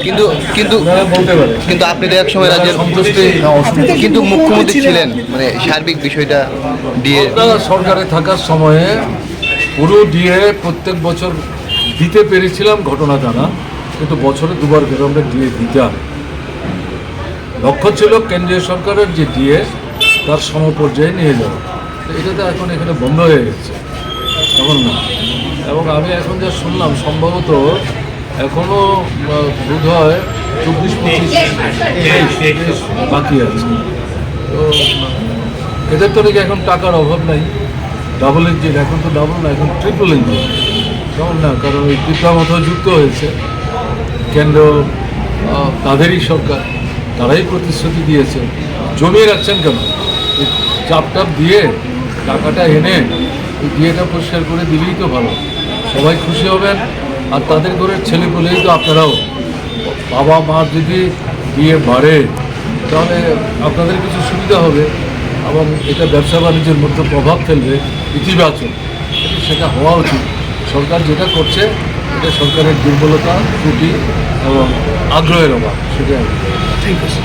কিন্তু কিন্তু বলতে পারে, কিন্তু আপনি তো এক সময় রাজ্যের সন্তুষ্টি কিন্তু মুখ্যমন্ত্রী ছিলেন, মানে সার্বিক বিষয়টা দিয়ে আমরা সরকারে থাকার সময়ে পুরো ডিএ প্রত্যেক বছর দিতে পেরেছিলাম, ঘটনা জানা, কিন্তু বছরে দুবার করে আমরা ডিএ দিতাম। লক্ষ্য ছিল কেন্দ্রীয় সরকারের যে ডিএ তার সমপর্যায়ে নিয়ে যাওয়া। এটা তো এখন এখানে বন্ধ হয়ে গেছে, তখন না। এবং আমি এখন যা শুনলাম সম্ভবত এখনও বোধ হয় 24-25 বাকি আছে। তো এদের তো নাকি এখন টাকার অভাব নাই, ডাবল ইঞ্জিন, এখন তো ডাবল না, এখন ট্রিপল ইঞ্জিন, কেমন না? কারণ ওই পিতামাতা যুক্ত হয়েছে কেন্দ্র, তাদেরই সরকার, তারাই প্রতিশ্রুতি দিয়েছে। জমিয়ে রাখছেন কেন? চাপ টাপ দিয়ে টাকাটা এনে ওই ডিএটা পরিষ্কার করে দিলেই তো ভালো, সবাই খুশি হবেন। আর তাদের ঘরের ছেলে পেলেই তো আপনারাও, বাবা মা যদি ডিএ বাড়ে তাহলে আপনাদের কিছু সুবিধা হবে এবং এটা ব্যবসা বাণিজ্যের মধ্যে প্রভাব ফেলবে ইতিবাচক, সেটা হওয়া উচিত। সরকার যেটা করছে এটা সরকারের দুর্বলতা, ত্রুটি এবং আগ্রহের অভাব, সেটাই। ঠিক আছে।